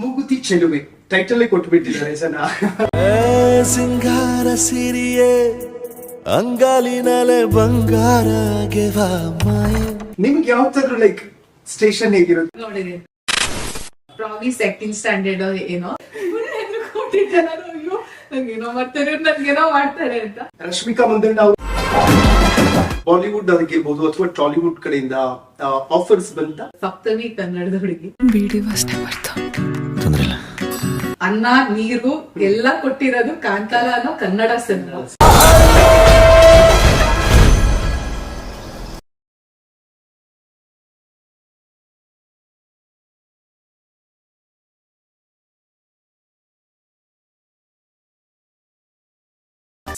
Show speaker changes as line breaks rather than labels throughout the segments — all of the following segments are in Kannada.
ಮೂಗುತಿ ಚೆಲುವೆ ಟೈಟಲ್ ಕೊಟ್ಬಿಟ್ಟಿದ್ದಾರೆ ಜನ.
ಸಿಂಗಾರ ಸಿರಿಯೇ ಅಂಗಾಲಿನಲೆ ಬಂಗಾರ
ನಿಮ್ಗೆ ಯಾವ ತರ ಲೈಕ್ ಸ್ಟೇಷನ್ ಹೇಗಿರುತ್ತೆ?
ನೋಡಿದೆ ಪ್ರಾಬಿ ಸೆಕೆಂಡ್ ಸ್ಟ್ಯಾಂಡರ್ಡ್ ಏನೋ ನಂಗೇನೋ ಮಾಡ್ತಾರೆ ನನ್ಗೇನೋ ಮಾಡ್ತಾರೆ ಅಂತ.
ರಶ್ಮಿಕಾ ಮಂದಣ್ಣ ಅವರು ಬಾಲಿವುಡ್ ಆಗಿರ್ಬೋದು ಅಥವಾ ಟಾಲಿವುಡ್ ಕಡೆಯಿಂದ ಆಫರ್ಸ್ ಬಂತ?
ಸಪ್ತಮಿ ಕನ್ನಡದ ಹುಡುಗಿ
ತೊಂದ್ರೆ ಇಲ್ಲ,
ಅನ್ನ ನೀರು ಎಲ್ಲ ಕೊಟ್ಟಿರೋದು ಕಾಂತಾರ ಅನ್ನೋ ಕನ್ನಡ ಸಿನಿಮಾ.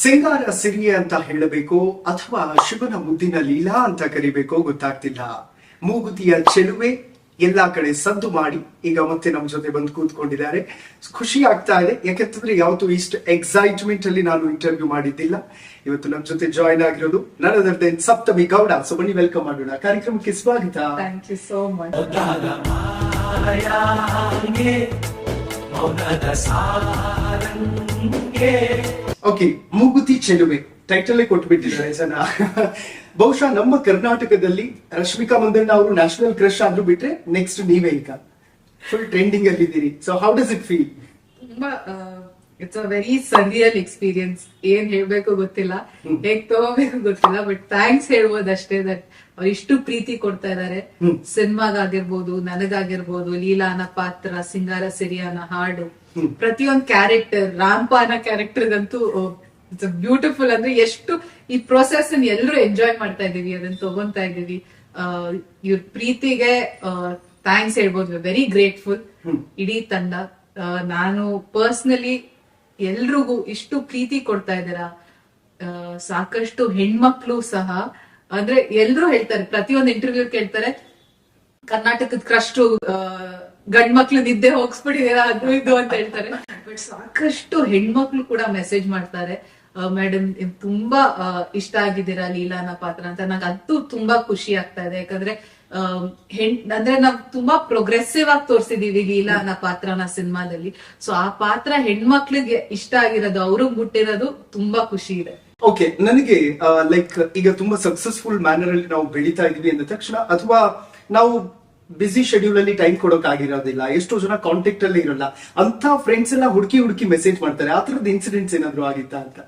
ಸಿಂಗಾರ ಸಿರಿಯೆ ಅಂತ ಹೇಳಬೇಕು ಅಥವಾ ಶಿವನ ಮುದ್ದಿನ ಲೀಲಾ ಅಂತ ಕರಿಬೇಕೋ ಗೊತ್ತಾಗ್ತಿಲ್ಲ. ಮೂಗುತಿಯ ಚೆಲುವೆ ಎಲ್ಲಾ ಕಡೆ ಸದ್ದು ಮಾಡಿ ಈಗ ಮತ್ತೆ ನಮ್ ಜೊತೆ ಬಂದು ಕೂತ್ಕೊಂಡಿದ್ದಾರೆ. ಖುಷಿ ಆಗ್ತಾ ಇದೆ, ಯಾಕಂತಂದ್ರೆ ಯಾವತ್ತು ಇಷ್ಟು ಎಕ್ಸೈಟ್ಮೆಂಟ್ ಅಲ್ಲಿ ನಾನು ಇಂಟರ್ವ್ಯೂ ಮಾಡಿದ್ದಿಲ್ಲ. ಇವತ್ತು ನಮ್ ಜೊತೆ ಜಾಯಿನ್ ಆಗಿರೋದು ನನ್ನದರ್ದೆ ಸಪ್ತಮಿ ಗೌಡ. ಸೊ ಬನ್ನಿ ವೆಲ್ಕಮ್ ಮಾಡೋಣ, ಕಾರ್ಯಕ್ರಮಕ್ಕೆ ಸ್ವಾಗತ.
Thank you so much.
Okay, ಮೂಗುತಿ ಚೆಲುವೆ ಟೈಟಲ್ ಕೊಟ್ಬಿಟ್ಟಿದ್ದಾರೆ ಜನ. ಬಹುಶಃ ನಮ್ಮ ಕರ್ನಾಟಕದಲ್ಲಿ ರಶ್ಮಿಕಾ ಮಂದಣ್ಣ ಅವರು ನ್ಯಾಷನಲ್ ಕ್ರಶ್ ಆದ್ರೂ ಬಿಟ್ರೆ ನೆಕ್ಸ್ಟ್ ನೀವೇ ಈಗ ಫುಲ್ ಟ್ರೆಂಡಿಂಗ್ ಅಲ್ಲಿ ಇದ್ದೀರಿ. So how does it feel?
ತುಂಬಾ ಇಟ್ಸ್ ಅ ವೆರಿ ಸರ್ರಿಯಲ್ ಎಕ್ಸ್ಪೀರಿಯನ್ಸ್. ಏನ್ ಹೇಳ್ಬೇಕು ಗೊತ್ತಿಲ್ಲ, ಹೇಗ್ ತಗೋಬೇಕು ಗೊತ್ತಿಲ್ಲ, ಬಟ್ ಥ್ಯಾಂಕ್ಸ್ ಹೇಳ್ಬೋದಷ್ಟೇ. ದಟ್ ಅವ್ರು ಇಷ್ಟು ಪ್ರೀತಿ ಕೊಡ್ತಾ ಇದಾರೆ ಸಿನಿಮಾಗಾಗಿರ್ಬೋದು, ನನಗಾಗಿರ್ಬೋದು, ಲೀಲಾನ ಪಾತ್ರ, ಸಿಂಗಾರ ಸಿರಿಯಾನ ಹಾಡು, ಪ್ರತಿಯೊಂದು ಕ್ಯಾರೆಕ್ಟರ್, ರಾಮ್ಪಾನ ಕ್ಯಾರೆಕ್ಟರ್ಗಂತೂ ಇಟ್ಸ್ ಬ್ಯೂಟಿಫುಲ್. ಅಂದ್ರೆ ಎಷ್ಟು ಈ ಪ್ರೊಸೆಸ್ ಎಲ್ಲರೂ ಎಂಜಾಯ್ ಮಾಡ್ತಾ ಇದೀವಿ, ಅದನ್ನ ತಗೊಂತಾ ಇದೀವಿ. ಇವ್ರ ಪ್ರೀತಿಗೆ ಥ್ಯಾಂಕ್ಸ್ ಹೇಳ್ಬೋದು. ವೆರಿ ಗ್ರೇಟ್ಫುಲ್ ಇಡೀ ತಂಡ. ನಾನು ಪರ್ಸನಲಿ ಎಲ್ರಿಗೂ ಇಷ್ಟು ಪ್ರೀತಿ ಕೊಡ್ತಾ ಇದ್ದಾರ. ಸಾಕಷ್ಟು ಹೆಣ್ಮಕ್ಳು ಸಹ, ಅಂದ್ರೆ ಎಲ್ರು ಹೇಳ್ತಾರೆ, ಪ್ರತಿಯೊಂದು ಇಂಟರ್ವ್ಯೂ ಕೇಳ್ತಾರೆ, ಕರ್ನಾಟಕದ ಕ್ರಶ್ ಗಂಡ್ ಮಕ್ಳು ನಿದ್ದೆ ಹೋಗಿಸ್ಬಿಟ್ಟಿದ್ದೀರಾ ಅದು ಇದು ಅಂತ ಹೇಳ್ತಾರೆ. ಬಟ್ ಸಾಕಷ್ಟು ಹೆಣ್ಮಕ್ಳು ಕೂಡ ಮೆಸೇಜ್ ಮಾಡ್ತಾರೆ, ಮೇಡಮ್ ತುಂಬಾ ಇಷ್ಟ ಆಗಿದ್ದೀರಾ ಲೀಲಾನ ಪಾತ್ರ ಅಂತ. ನಂಗೆ ಅದು ತುಂಬಾ ಖುಷಿ ಆಗ್ತಾ ಇದೆ. ಯಾಕಂದ್ರೆ ಅಂದ್ರೆ ನಾವ್ ತುಂಬಾ ಪ್ರೋಗ್ರೆಸಿವ್ ಆಗಿ ತೋರ್ಸಿದೀವಿ ಲೀಲಾನ ಪಾತ್ರನ ಸಿನಿಮಾದಲ್ಲಿ. ಸೊ ಆ ಪಾತ್ರ ಹೆಣ್ಮಕ್ಳಿಗೆ ಇಷ್ಟ ಆಗಿರೋದು, ಅವ್ರಿಗೆ ಮುಟ್ಟಿರೋದು ತುಂಬಾ ಖುಷಿ ಇದೆ.
ಓಕೆ, ನನಗೆ ಲೈಕ್ ಈಗ ತುಂಬಾ ಸಕ್ಸಸ್ಫುಲ್ ಮ್ಯಾನರ್ ಅಲ್ಲಿ ನಾವು ಬೆಳೀತಾ ಇದೀವಿ ಅಂದ ತಕ್ಷಣ, ಅಥವಾ ನಾವು ಬಿಸಿ ಶೆಡ್ಯೂಲ್ ಅಲ್ಲಿ ಟೈಮ್ ಕೊಡೋಕ್ ಆಗಿರೋದಿಲ್ಲ, ಎಷ್ಟೋ ಜನ ಕಾಂಟ್ಯಾಕ್ಟ್ ಅಲ್ಲಿ ಇರಲ್ಲ, ಅಂತ ಫ್ರೆಂಡ್ಸ್ ಎಲ್ಲ ಹುಡುಕಿ ಮೆಸೇಜ್ ಮಾಡ್ತಾರೆ. ಆ ತರದ ಇನ್ಸಿಡೆಂಟ್ಸ್ ಏನಾದ್ರು ಆಗಿತ್ತಾ ಅಂತ?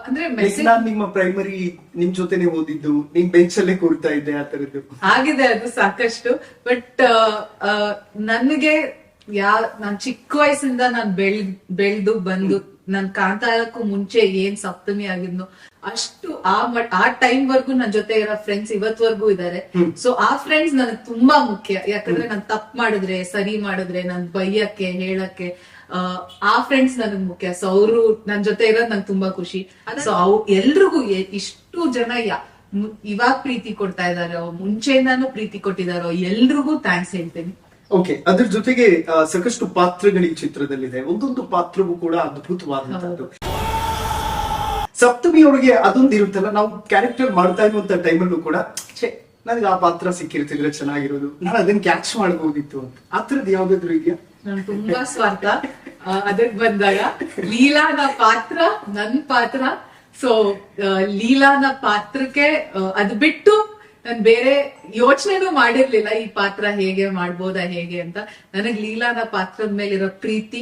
ಅಂದ್ರೆ
ನಾನ್ ನಿಮ್ಮ ಪ್ರೈಮರಿ ನಿಮ್ ಜೊತೆನೆ ಓದಿದ್ದು, ನಿಮ್ ಬೆಂಚ್ ಅಲ್ಲೇ ಕೂರ್ತಾ ಇದ್ದೆ, ಆ ತರದ್ದು
ಆಗಿದೆ ಅದು ಸಾಕಷ್ಟು. ಬಟ್ ನನಗೆ ನಾನ್ ಚಿಕ್ಕ ವಯಸ್ಸಿಂದ ನಾನ್ ಬೆಳ್ದು ಬಂದು, ನನ್ ಕಾಂತಾರಕ್ಕೂ ಮುಂಚೆ ಏನ್ ಸಪ್ತಮಿ ಆಗಿದ್ನು ಅಷ್ಟು ಆ ಟೈಮ್ ವರ್ಗು ನನ್ ಜೊತೆ ಇರೋ ಫ್ರೆಂಡ್ಸ್ ಇವತ್ವರ್ಗೂ ಇದಾರೆ. ಸೊ ಆ ಫ್ರೆಂಡ್ಸ್ ನನಗೆ ತುಂಬಾ ಮುಖ್ಯ. ಯಾಕಂದ್ರೆ ನಾನ್ ತಪ್ಪು ಮಾಡಿದ್ರೆ, ಸರಿ ಮಾಡಿದ್ರೆ, ನನ್ ಬೈಯಕ್ಕೆ, ಹೇಳಕ್ಕೆ ಆ ಫ್ರೆಂಡ್ಸ್ ನನಗ್ ಮುಖ್ಯ. ಸೊ ಅವರು ನನ್ ಜೊತೆ ಇರೋದ್ ನಂಗೆ ತುಂಬಾ ಖುಷಿ. ಸೊ ಎಲ್ರಿಗೂ ಇಷ್ಟು ಜನ ಇವಾಗ ಪ್ರೀತಿ ಕೊಡ್ತಾ ಇದಾರೋ, ಮುಂಚೆಯಿಂದಾನು ಪ್ರೀತಿ ಕೊಟ್ಟಿದಾರೋ, ಎಲ್ರಿಗೂ ಥ್ಯಾಂಕ್ಸ್ ಹೇಳ್ತೇನೆ.
ಓಕೆ, ಅದ್ರ ಜೊತೆಗೆ ಸಾಕಷ್ಟು ಪಾತ್ರಗಳು ಈ ಚಿತ್ರದಲ್ಲಿದೆ. ಒಂದೊಂದು ಪಾತ್ರವೂ ಕೂಡ ಅದ್ಭುತವಾದಂತದ್ದು. ಸಪ್ತಮಿ ಅವ್ರಿಗೆ ಅದೊಂದು ಇರುತ್ತಲ್ಲ, ನಾವು ಕ್ಯಾರೆಕ್ಟರ್ ಮಾಡ್ತಾ ಇರುವಂತ ಟೈಮಲ್ಲೂ ಕೂಡ ನನಗೆ ಆ ಪಾತ್ರ ಸಿಕ್ಕಿರ್ತಿದ್ರೆ ಚೆನ್ನಾಗಿರೋದು, ನಾನು ಅದನ್ನ ಕ್ಯಾಚ್ ಮಾಡಬಹುದಿತ್ತು ಅಂತ. ಆ ತರದ್ ಯಾವ್ದಾದ್ರು ಇದೆಯಾ?
ನಾನು ತುಂಬಾ ಸ್ವಾರ್ಥ ಅದಕ್ ಬಂದಾಗ ಲೀಲಾನ ಪಾತ್ರ ನನ್ ಪಾತ್ರ. ಸೊ ಲೀಲಾನ ಪಾತ್ರಕ್ಕೆ ಅದ್ ಬಿಟ್ಟು ನಾನು ಬೇರೆ ಯೋಚನೆನೂ ಮಾಡಿರ್ಲಿಲ್ಲ, ಈ ಪಾತ್ರ ಹೇಗೆ ಮಾಡ್ಬೋದಾ ಹೇಗೆ ಅಂತ. ನನಗ್ ಲೀಲಾನ ಪಾತ್ರದ ಮೇಲಿರೋ ಪ್ರೀತಿ,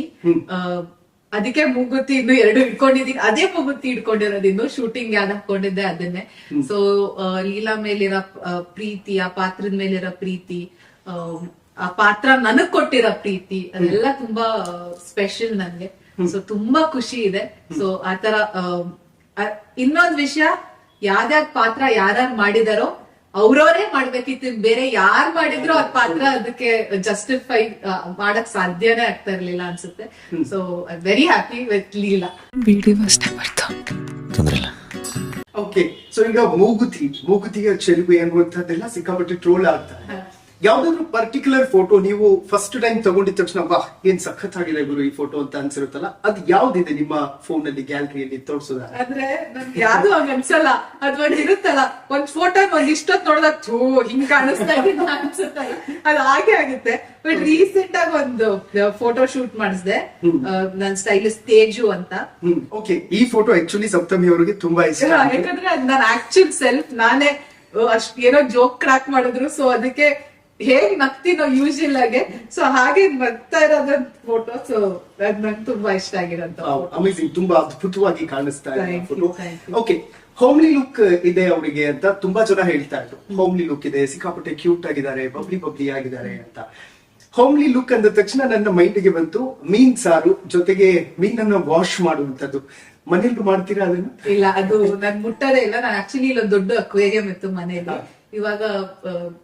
ಅದಕ್ಕೆ ಮೂಗುತಿ ಇನ್ನು 2 ಇಟ್ಕೊಂಡಿದೀನಿ. ಅದೇ ಮೂಗುತಿ ಇಟ್ಕೊಂಡಿರೋದು, ಇನ್ನು ಶೂಟಿಂಗ್ ಯಾವ್ದು ಹಾಕೊಂಡಿದ್ದೆ ಅದನ್ನೇ. ಸೊ ಲೀಲಾ ಮೇಲಿರೋ ಪ್ರೀತಿ, ಆ ಪಾತ್ರದ ಮೇಲಿರೋ ಪ್ರೀತಿ, ಆ ಪಾತ್ರ ನನಗ್ ಕೊಟ್ಟಿರೋ ಪ್ರೀತಿ, ಅದೆಲ್ಲ ತುಂಬಾ ಸ್ಪೆಷಲ್ ನನ್ಗೆ. ಸೊ ತುಂಬಾ ಖುಷಿ ಇದೆ. ಸೊ ಆತರ ಇನ್ನೊಂದ್ ವಿಷಯ, ಯಾವ್ದಾವ್ ಪಾತ್ರ ಯಾರ್ಯಾರು ಮಾಡಿದಾರೋ ಅವ್ರವರೇ ಮಾಡ್ಬೇಕಿತ್ತು, ಬೇರೆ ಯಾರು ಮಾಡಿದ್ರು ಅದ್ ಪಾತ್ರ ಅದಕ್ಕೆ ಜಸ್ಟಿಫೈ ಮಾಡಕ್ ಸಾಧ್ಯನೇ ಆಗ್ತಾ ಇರ್ಲಿಲ್ಲ ಅನ್ಸುತ್ತೆ. So I very happy with Leela.
ತೊಂದ್ರೆ ಇಲ್ಲ.
ಓಕೆ, ಸೊ ಈಗ ಮೂಗುತಿಯ ಚೆಲುವೆ ಅನ್ನುವಂಥದ್ದೆಲ್ಲ ಸಿಕ್ಕಾಪಟ್ಟೆ ಟ್ರೋಲ್ ಆಗ್ತಾರೆ. ಯಾವ್ದಾದ್ರು ಪರ್ಟಿಕ್ಯುಲರ್ ಫೋಟೋ ನೀವು ಫಸ್ಟ್ ಟೈಮ್ ತಗೊಂಡಿದ ತಕ್ಷಣ ಬಾ ಏನ್ ಸಖತ್ ಆಗಿದೆ ಗುರು ಈ ಫೋಟೋ ಅಂತ ಅನ್ಸಿರುತ್ತಲ್ಲ, ಅದು ಯಾವ್ದಿದೆ ನಿಮ್ಮ ಫೋನ್ ಅಲ್ಲಿ ಗ್ಯಾಲರಿಯಲ್ಲಿ ತೋರಿಸೋದ?
ಅಂದ್ರೆ ನನ್ಗೆ ಯಾವ್ದು ಹಂಗ ಅನ್ಸಲ್ಲ. ಅದ್ ಒಂದ್ ಇರುತ್ತಲ್ಲ, ಒಂದ್ ಫೋಟೋ ಒಂದ್ ಇಷ್ಟೊತ್ ನೋಡಿದಾಗ ಥೂ ಹಿಂಗ್ ಕಾಣಿಸ್ತಾ ಇದೆ ಅನ್ಸುತ್ತಲ್ಲ, ಅದು ಹಾಗೆ ಆಗುತ್ತೆ. ಬಟ್ ರೀಸೆಂಟ್ ಆಗಿ ಒಂದು ಫೋಟೋ ಶೂಟ್ ಮಾಡಿಸ್ದೆ, ನನ್ ಸ್ಟೈಲಿಸ್ಟ್ ತೇಜು ಅಂತ.
ಓಕೆ, ಈ ಫೋಟೋ ಆಕ್ಚುಲಿ ಸಪ್ತಮಿ ಅವರಿಗೆ ತುಂಬಾ ಇಷ್ಟ.
ಯಾಕಂದ್ರೆ ನನ್ನ ಆಕ್ಚುಲ್ ಸೆಲ್ಫ್ ನಾನೇ ಅಷ್ಟ್ ಏನೋ ಜೋಕ್ ಕ್ರಾಕ್ ಮಾಡಿದ್ರು, ಸೊ ಅದಕ್ಕೆ ಹೇಗ್ ನಗ್ತೀನೋ ಯೂಶುವಲ್ ಆಗಿ, ಸೊ ಹಾಗೆ ನಗ್ತಾ ಇರೋದ ಫೋಟೋ. ಸೊ ಅದ್ ನಂಗೆ ತುಂಬಾ ಇಷ್ಟ ಆಗಿರೋಂತ.
ಅಮೇಜಿಂಗ್, ತುಂಬಾ ಅದ್ಭುತವಾಗಿ ಕಾಣಿಸ್ತಾ ಇದೆ
Thank
photo.
you.
Okay, homely look ಇದೆ ಅವರಿಗೆ ಅಂತ ತುಂಬಾ ಜನ ಹೇಳ್ತಾ ಇದ್ರು. ಹೋಮ್ಲಿ ಲುಕ್ ಇದೆ, ಸಿಕ್ಕಾಪಟ್ಟೆ ಕ್ಯೂಟ್ ಆಗಿದ್ದಾರೆ, ಬಬ್ಲಿ ಆಗಿದ್ದಾರೆ ಅಂತ. ಹೋಮ್ಲಿ ಲುಕ್ ಅಂದ ತಕ್ಷಣ ನನ್ನ ಮೈಂಡ್ಗೆ ಬಂತು ಮೀನ್ ಸಾರು ಜೊತೆಗೆ ಮೀನನ್ನ ವಾಶ್ ಮಾಡುವಂತದ್ದು. ಮನೇಲಿ ಮಾಡ್ತೀರಾ ಅದನ್ನ?
ಇಲ್ಲ, ಅದು ನನ್ ಮುಟ್ಟದೇ ಇಲ್ಲ. ನಾನು ಆಕ್ಚುಲಿ ಇಲ್ಲೊಂದು ದೊಡ್ಡ ಅಕ್ವೇರಿಯಂ ಇತ್ತು ಮನೇಲಿ. ಇವಾಗ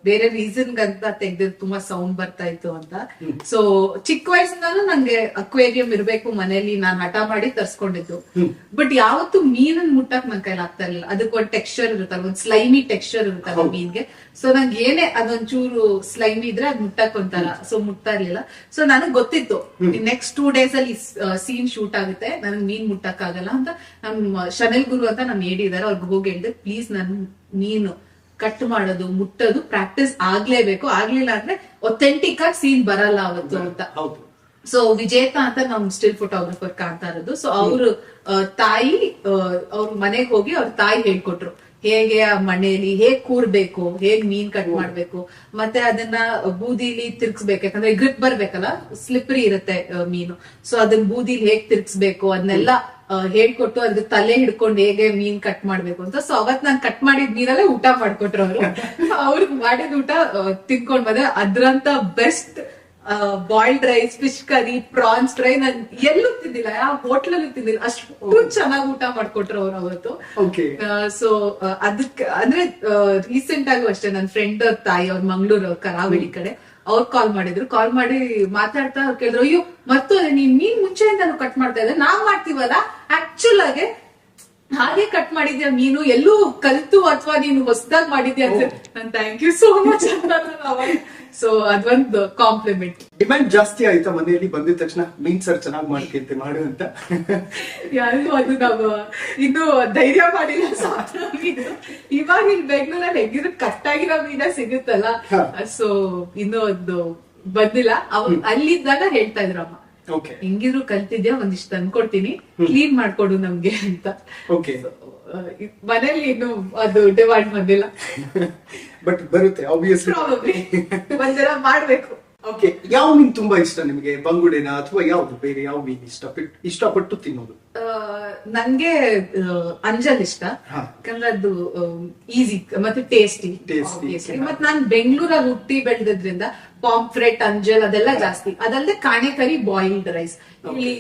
ಬೇರೆ ರೀಸನ್ ಅಂತ ತೆಗ್ದಿದ್ದು, ತುಂಬಾ ಸೌಂಡ್ ಬರ್ತಾ ಇತ್ತು ಅಂತ. ಸೊ ಚಿಕ್ಕ ವಯಸ್ಸಿಂದಾನು ನಂಗೆ ಅಕ್ವೇರಿಯಂ ಇರ್ಬೇಕು ಮನೇಲಿ, ನಾನ್ ಹಠ ಮಾಡಿ ತರ್ಸ್ಕೊಂಡಿದ್ದು. ಬಟ್ ಯಾವತ್ತು ಮೀನನ್ ಮುಟ್ಟಕ್ ನನ್ ಕೈಲಿ ಆಗ್ತಾ ಇರ್ಲಿಲ್ಲ. ಅದಕ್ಕೆ ಒಂದ್ ಟೆಕ್ಸ್ಚರ್ ಇರುತ್ತಲ್ಲ, ಒಂದ್ ಸ್ಲೈಮಿ ಟೆಕ್ಸ್ಚರ್ ಇರುತ್ತಲ್ಲ ಮೀನ್ಗೆ. ಸೊ ನಂಗೆ ಏನೇ ಅದೊಂಚೂರು ಸ್ಲೈಮಿ ಇದ್ರೆ ಅದ್ ಮುಟ್ಟಕ್ ಒಂಥರ, ಸೊ ಮುಟ್ತಾ ಇರ್ಲಿಲ್ಲ. ಸೊ ನನಗ್ ಗೊತ್ತಿತ್ತು ನೆಕ್ಸ್ಟ್ 2 days ಅಲ್ಲಿ ಸೀನ್ ಶೂಟ್ ಆಗುತ್ತೆ, ನನ್ಗೆ ಮೀನ್ ಮುಟ್ಟಕ್ ಆಗಲ್ಲ ಅಂತ. ನಮ್ ಶನಲ್ ಗುರು ಅಂತ ನಮ್ ಹೇಳಿದಾರೆ, ಅವ್ರಿಗೆ ಹೋಗಿ ಹೇಳಿದೆ ಪ್ಲೀಸ್ ನನ್ ಮೀನು ಕಟ್ ಮಾಡೋದು ಮುಟ್ಟೋದು ಪ್ರಾಕ್ಟೀಸ್ ಆಗ್ಲೇಬೇಕು, ಆಗ್ಲಿಲ್ಲ ಅಂದ್ರೆ ಒಥೆಂಟಿಕ್ ಆಗಿ ಸೀನ್ ಬರಲ್ಲ ಅವತ್ತು ಅಂತ. ಸೊ ವಿಜೇತಾ ಅಂತ ನಮ್ ಸ್ಟಿಲ್ ಫೋಟೋಗ್ರಫರ್ ಕಾಣ್ತಾ ಇರೋದು. ಸೊ ಅವ್ರ ತಾಯಿ ಅವ್ರ ಮನೆಗ್ ಹೋಗಿ ಅವ್ರ ತಾಯಿ ಹೇಳ್ಕೊಟ್ರು ಹೇಗೆ ಆ ಮನೆಯಲ್ಲಿ ಹೇಗ್ ಕೂರ್ಬೇಕು, ಹೇಗ್ ಮೀನ್ ಕಟ್ ಮಾಡ್ಬೇಕು, ಮತ್ತೆ ಅದನ್ನ ಬೂದಿಲಿ ತಿರ್ಗ್ಸ್ಬೇಕು. ಯಾಕಂದ್ರೆ ಗ್ರಿಪ್ ಬರ್ಬೇಕಲ್ಲ, ಸ್ಲಿಪ್ರಿ ಇರುತ್ತೆ ಮೀನು. ಸೊ ಅದನ್ನ ಬೂದಿಲಿ ಹೇಗ್ ತಿರ್ಗ್ಸ್ಬೇಕು ಅದನ್ನೆಲ್ಲ ಹೇಳ್ಕೊಟ್ಟು ಅದ್ರ ತಲೆ ಹಿಡ್ಕೊಂಡು ಹೇಗೆ ಮೀನ್ ಕಟ್ ಮಾಡ್ಬೇಕು ಅಂತ. ಸೊ ಅವತ್ ನಾನ್ ಕಟ್ ಮಾಡಿದ ಮೀನಲ್ಲೇ ಊಟ ಮಾಡ್ಕೊಟ್ರು ಅವರು. ಅವ್ರಿಗೆ ಮಾಡಿದ ಊಟ ತಿನ್ಕೊಂಡ್ ಬಂದ್ರೆ ಅದ್ರಂತ best boiled rice, fish curry, prawns fry ನಾನ್ ಎಲ್ಲೂ ತಿಂದಿಲ್ಲ, ಯಾವ ಹೋಟ್ಲಲ್ಲೂ ತಿಂದಿಲ್ಲ, ಅಷ್ಟು ಚೆನ್ನಾಗಿ ಊಟ ಮಾಡ್ಕೊಟ್ರು ಅವ್ರು ಅವತ್ತು. ಸೊ ಅದಕ್ಕೆ ಅಂದ್ರೆ ರೀಸೆಂಟ್ ಆಗು ಅಷ್ಟೇ ನನ್ ಫ್ರೆಂಡ್ ಅವ್ರ ತಾಯಿ, ಅವ್ರ ಮಂಗ್ಳೂರ್ ಕರಾವಳಿ ಕಡೆ, ಅವ್ರು ಕಾಲ್ ಮಾಡಿದ್ರು. ಕಾಲ್ ಮಾಡಿ ಮಾತಾಡ್ತಾ ಅವ್ರು ಕೇಳಿದ್ರು, ಅಯ್ಯೋ ಮತ್ತು ನೀನ್ ಮೀನ್ ಮುಂಚೆಯಿಂದಾನು ಕಟ್ ಮಾಡ್ತಾ ಇದ್ದೆ, ನಾವ್ ಮಾಡ್ತೀವಲ್ಲ ಆಕ್ಚುಲ್ ಆಗಿ ಹಾಗೆ ಕಟ್ ಮಾಡಿದ್ಯಾ ಮೀನು, ಎಲ್ಲೂ ಕಲ್ತು ಅಥವಾ ನೀನು ಹೊಸದಾಗಿ ಮಾಡಿದ್ಯಾ ಅಂತ. ನಾನ್ ಥ್ಯಾಂಕ್ ಯು ಸೋ ಮಚ್ ಅಂತ. ಸೊ ಅದೊಂದು ಕಾಂಪ್ಲಿಮೆಂಟ್.
ಡಿಮ್ಯಾಂಡ್ ಜಾಸ್ತಿ ಆಯ್ತಾ ಮನೆಯಲ್ಲಿ ಬಂದಿದ ತಕ್ಷಣ ಮೀನ್ ಸಾರ್ ಚೆನ್ನಾಗಿ ಮಾಡ್ಕಂತೆ ಮಾಡು ಅಂತ?
ಯಾರು ಅದು ನಾವು ಇನ್ನು ಧೈರ್ಯ ಮಾಡಿಲ್ಲ. ಇವಾಗ ಇಲ್ಲಿ ಬೆಂಗಳೂರಲ್ಲಿ ಹೆಂಗಿದ್ರು ಕಟ್ಟಾಗಿರೋ ಮೀನ ಸಿಗುತ್ತಲ್ಲ, ಸೊ ಇನ್ನೂ ಒಂದು ಬಂದಿಲ್ಲ. ಅಲ್ಲಿದ್ದಾಗ ಹೇಳ್ತಾ ಇದ್ರು ಅಮ್ಮ, ಹೆಂಗಿದ್ರು ಕಲ್ತಿದ್ಯಾ, ಒಂದಿಷ್ಟು ತಂದ್ಕೊಡ್ತೀನಿ, ಕ್ಲೀನ್ ಮಾಡ್ಕೊಡು ನಮ್ಗೆ ಅಂತ. ಮನೇಲಿ ಇನ್ನು ಅದು ಡಿಮಾಂಡ್ ಬಂದಿಲ್ಲ,
ಬಟ್ ಬರುತ್ತೆ ಆಬ್ವಿಯಸ್ಲಿ,
ಒಂದರ ಮಾಡ್ಬೇಕು.
ಓಕೆ, ಯಾವ ಮೀನ್ ತುಂಬಾ ಇಷ್ಟ ನಿಮಗೆ? ಬಂಗುಡೆನ ಅಥವಾ ಯಾವ್ದು ಬೇರೆ ಯಾವ ಮೀನ್ ಇಷ್ಟಪಟ್ಟು ತಿನ್ನೋದು?
ನನ್ಗೆ ಅಂಜಲ್ ಇಷ್ಟ, ಯಾಕಂದ್ರೆ ಅದು ಈಸಿ ಮತ್ತೆ ಟೇಸ್ಟಿ. ಮತ್ ನಾನ್ ಬೆಂಗಳೂರಲ್ಲಿ ಹುಟ್ಟಿ ಬೆಳೆದ್ರಿಂದ ಪಾಂಫ್ರೆಟ್, ಅಂಜಲ್ ಅದೆಲ್ಲ ಜಾಸ್ತಿ. ಅದಲ್ಲದೆ ಕಾಣೆಕರಿ, ಬಾಯ್ಲ್ಡ್ ರೈಸ್. ಇಲ್ಲಿ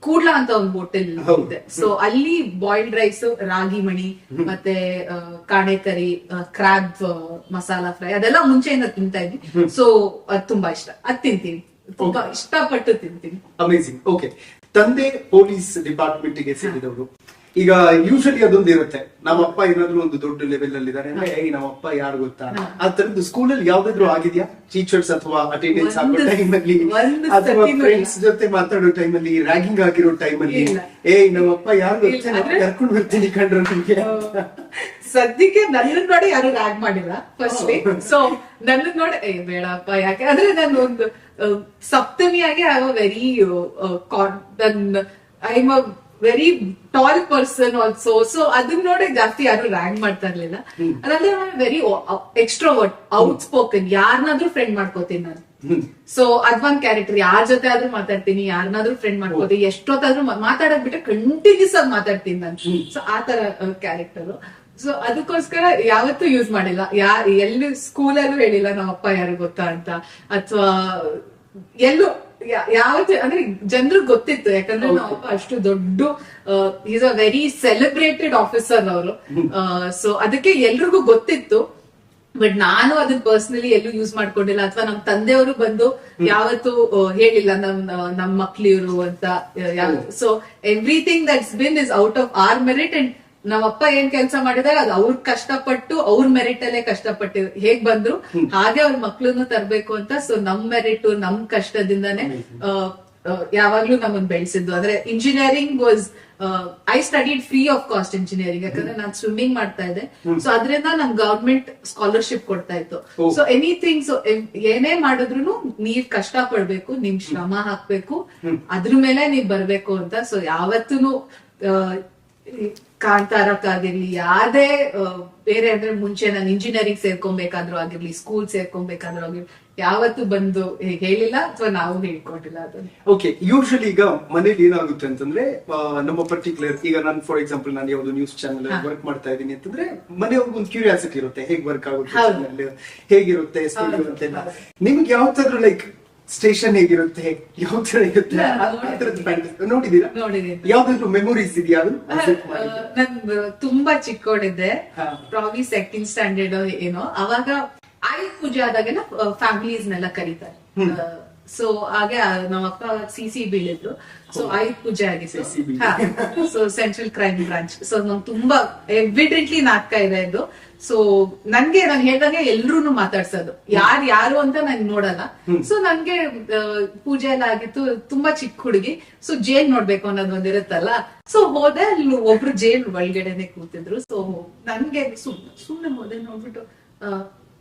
ಕೂಡ್ಲಾ ಅಂತ ಒಂದು ಹೋಟೆಲ್ ಇದೆ, ಸೊ ಅಲ್ಲಿ ಬಾಯ್ಲ್ಡ್ ರೈಸ್, ರಾಗಿ ಮಣಿ, ಮತ್ತೆ ಕಾಣೆಕರಿ, ಕ್ರಾಬ್ ಮಸಾಲಾ ಫ್ರೈ ಅದೆಲ್ಲ ಮುಂಚೆಯಿಂದ ತಿಂತಾ ಇದ್ವಿ. ಸೊ ಅದ್ ತುಂಬಾ ಇಷ್ಟ, ಅದ್ ತಿಂತೀನಿ, ತುಂಬಾ ಇಷ್ಟಪಟ್ಟು ತಿಂತೀನಿ.
ಅಮೇಜಿಂಗ್. ಓಕೆ, ತಂದೆ ಪೊಲೀಸ್ ಡಿಪಾರ್ಟ್ಮೆಂಟ್ ಗೆ ಸೇರಿದವರು. ಈಗ ಯೂಶಲಿ ಅದೊಂದು ಇರುತ್ತೆ, ನಮ್ಮಪ್ಪ ಏನಾದ್ರು ಒಂದು ದೊಡ್ಡ ಲೆವೆಲ್ ಅಲ್ಲಿ ಇದಾರೆ ಅಂದ್ರೆ ನಮ್ಮಪ್ಪ ಯಾರು ಗೊತ್ತಾ, ಆ ತರದ್ದು ಸ್ಕೂಲಲ್ಲಿ ಯಾವ್ದಾದ್ರು ಆಗಿದ್ಯಾ? ಟೀಚರ್ಸ್ ಅಥವಾ ಅಟೆಂಡೆನ್ಸ್ ಹಾಕೋ ಟೈಮ್ ಅಲ್ಲಿ ಅಥವಾ ಫ್ರೆಂಡ್ಸ್ ಜೊತೆ ಮಾತಾಡೋ ಟೈಮ್ ಅಲ್ಲಿ, ರ್ಯಾಗಿಂಗ್ ಆಗಿರೋ ಟೈಮ್ ಅಲ್ಲಿ ನಮ್ಮಪ್ಪ ಯಾರು ಗೊತ್ತಾ, ಕರ್ಕೊಂಡು ಬರ್ತೀನಿ ಕಂಡ್ರೆ ನಿಮ್ಗೆ?
ಸದ್ಯಕ್ಕೆ ನನ್ನ ನೋಡಿ ಯಾರು ರ್ಯಾಗ್ ಮಾಡಿಲ್ಲ ಫಸ್ಟ್. ಸೊ ನನ್ನ ನೋಡಿ ಬೇಡಪ್ಪ, ಯಾಕೆ ಅಂದ್ರೆ ನಾನು ಒಂದು ಸಪ್ತಮಿಯಾಗಿ I very I am a very tall person also. So ಅದನ್ನ ನೋಡಿ ಜಾಸ್ತಿ ಯಾರು ರ್ಯಾಂಕ್ ಮಾಡ್ತಾ ಇರ್ಲಿಲ್ಲ. ಅದಾದ್ರೆ ವೆರಿ ಎಕ್ಸ್ಟ್ರೋವರ್ಟ್, ಔಟ್ ಸ್ಪೋಕನ್, ಯಾರನ್ನಾದ್ರೂ ಫ್ರೆಂಡ್ ಮಾಡ್ಕೋತೀನಿ ನಾನು. ಸೊ ಅದೊಂದ್ ಕ್ಯಾರೆಕ್ಟರ್, ಯಾರ ಜೊತೆ ಆದ್ರೂ ಮಾತಾಡ್ತೀನಿ, ಯಾರನ್ನಾದ್ರೂ ಫ್ರೆಂಡ್ ಮಾಡ್ಕೋತೀನಿ, ಎಷ್ಟೊತ್ತಾದ್ರೂ ಮಾತಾಡಕ್ ಬಿಟ್ರೆ ಕಂಟಿನ್ಯೂಸ್ ಆಗಿ ಮಾತಾಡ್ತೀನಿ ನಾನು. ಸೊ ಆ ತರ ಕ್ಯಾರೆಕ್ಟರ್. ಸೊ ಅದಕ್ಕೋಸ್ಕರ ಯಾವತ್ತೂ ಯೂಸ್ ಮಾಡಿಲ್ಲ, ಎಲ್ಲಿ ಸ್ಕೂಲಲ್ಲೂ ಹೇಳಿಲ್ಲ ನಮ್ಮಪ್ಪ ಯಾರು ಗೊತ್ತಾ ಅಂತ, ಅಥವಾ ಎಲ್ಲೂ ಯಾವತ್ತು ಅಂದ್ರೆ ಜನರಿಗೆ ಗೊತ್ತಿತ್ತು, ಯಾಕಂದ್ರೆ ನಮ್ಮಪ್ಪ ಅಷ್ಟು ದೊಡ್ಡ is a very celebrated officer ಅವರು. ಸೊ ಅದಕ್ಕೆ ಎಲ್ರಿಗೂ ಗೊತ್ತಿತ್ತು. ಬಟ್ ನಾನು ಅದನ್ನ ಪರ್ಸನಲಿ ಎಲ್ಲೂ ಯೂಸ್ ಮಾಡ್ಕೊಂಡಿಲ್ಲ, ಅಥವಾ ನಮ್ ತಂದೆಯವರು ಬಂದು ಯಾವತ್ತು ಹೇಳಿಲ್ಲ ನಮ್ ಮಕ್ಳಿವ್ರು ಅಂತ. So everything that's been is out of our merit and ನಾವಪ್ಪ ಏನ್ ಕೆಲಸ ಮಾಡಿದಾಗ ಅದು ಅವ್ರ ಕಷ್ಟಪಟ್ಟು ಅವ್ರ ಮೆರಿಟ್ ಅಲ್ಲೇ ಕಷ್ಟಪಟ್ಟು ಹೇಗ್ ಬಂದ್ರು ಹಾಗೆ ಅವ್ರ ಮಕ್ಳನ್ನು ತರ್ಬೇಕು ಅಂತ. ಸೊ ನಮ್ ಮೆರಿಟ್ ನಮ್ ಕಷ್ಟದಿಂದಾನೇ ಯಾವಾಗ್ಲೂ ನಮ್ಮನ್ನ ಬೆಳೆಸಿದ್ದು. ಅಂದ್ರೆ engineering was I studied free of cost engineering, ಯಾಕಂದ್ರೆ ನಾನು ಸ್ವಿಮ್ಮಿಂಗ್ ಮಾಡ್ತಾ ಇದ್ದೆ. ಸೊ ಅದರಿಂದ ನಮ್ ಗವರ್ಮೆಂಟ್ ಸ್ಕಾಲರ್ಶಿಪ್ ಕೊಡ್ತಾ ಇತ್ತು. ಸೊ ಎನಿಥಿಂಗ್, ಸೊ ಏನೇ ಮಾಡಿದ್ರು ನೀವ್ ಕಷ್ಟ ಪಡ್ಬೇಕು, ನಿಮ್ ಶ್ರಮ ಹಾಕ್ಬೇಕು, ಅದ್ರ ಮೇಲೆ ನೀವ್ ಬರ್ಬೇಕು ಅಂತ. ಸೊ ಯಾವತ್ತೂ ಕಾಂತಾರಕ್ಕಾಗಿರ್ಲಿ ಯಾವ್ದೇ ಬೇರೆ ಅಂದ್ರೆ ಮುಂಚೆ ನಾನು ಇಂಜಿನಿಯರಿಂಗ್ ಸೇರ್ಕೊಬೇಕಾದ್ರೂ ಆಗಿರ್ಲಿ, ಸ್ಕೂಲ್ ಸೇರ್ಕೊಬೇಕಾದ್ರೂ ಆಗಿರ್ಲಿ, ಯಾವತ್ತು ಬಂದು ಹೇಳಿಲ್ಲ ಅಥವಾ ನಾವು ಹೇಳ್ಕೊಟ್ಟಿಲ್ಲ ಅದನ್ನ.
ಓಕೆ, ಯೂಶಲಿ ಈಗ ಮನೇಲಿ ಏನಾಗುತ್ತೆ ಅಂತಂದ್ರೆ ನಮ್ಮ ಪರ್ಟಿಕ್ಯುಲರ್, ಈಗ ನಾನು ಫಾರ್ ಎಕ್ಸಾಂಪಲ್ ನಾನು ಯಾವ್ದು ನ್ಯೂಸ್ ಚಾನಲ್ ವರ್ಕ್ ಮಾಡ್ತಾ ಇದ್ದೀನಿ ಅಂತಂದ್ರೆ ಮನೆಯವ್ರಿಗೆ ಒಂದು ಕ್ಯೂರಿಯಾಸಿಟಿ ಇರುತ್ತೆ, ಹೇಗ್ ವರ್ಕ್ ಆಗುತ್ತೆ ಚಾನಲ್, ಹೇಗಿರುತ್ತೆ ಸ್ಟುಡಿಯೋ ಅಂತೆಲ್ಲ. ನಿಮ್ಗೆ ಯಾವ ತರ ಲೈಕ್ ಸ್ಟೇಷನ್ ಹೇಗಿರುತ್ತೆ, ಯಾವ ತರ ಇರುತ್ತೆ ನೋಡಿದೀರಾ? ಯಾವ್ದಾದ್ರು ಮೆಮೊರೀಸ್ ಇದೆಯಾ?
ನನ್ ತುಂಬಾ ಚಿಕ್ಕೋಡಿದ್ದೆ, ಪ್ರಾಬ್ಲಿ ಸೆಕೆಂಡ್ ಸ್ಟ್ಯಾಂಡರ್ಡ್ ಏನೋ, ಅವಾಗ ಆಯುಧ ಪೂಜೆ ಆದಾಗೆಲ್ಲ ಫ್ಯಾಮಿಲೀಸ್ನೆಲ್ಲ ಕರೀತಾರೆ. ಸೊ ಹಾಗೆ ನಮ್ಮಪ್ಪ ಸಿಸಿ ಬೀಳಿದ್ರು. ಸೊ ಆಯುಧ ಪೂಜೆ ಆಗಿತ್ತು. So central crime branch. So ನಂಗೆ ತುಂಬಾ ಎವಿಡೆಂಟ್ಲಿ ನಾಟಕ ಇದೆ ಇದು. ಸೊ ನನ್ಗೆ ನಾನು ಹೇಳ್ದಂಗೆ ಎಲ್ರೂನು ಮಾತಾಡ್ಸೋದು, ಯಾರು ಅಂತ ನನ್ ನೋಡಲ್ಲ. ಸೊ ನನ್ಗೆ ಪೂಜೆ ಎಲ್ಲ ಆಗಿತ್ತು, ತುಂಬಾ ಚಿಕ್ಕ ಹುಡುಗಿ. ಸೊ ಜೇಲ್ ನೋಡ್ಬೇಕು ಅನ್ನೋದು ಒಂದಿರುತ್ತಲ್ಲ. ಸೊ ಹೋದೆ, ಅಲ್ಲಿ ಒಬ್ರು ಜೇಲ್ ಒಳಗಡೆನೆ ಕೂತಿದ್ರು. ಸೊ ನನ್ಗೆ ಸುಮ್ನೆ ಹೋದೆ, ನೋಡ್ಬಿಟ್ಟು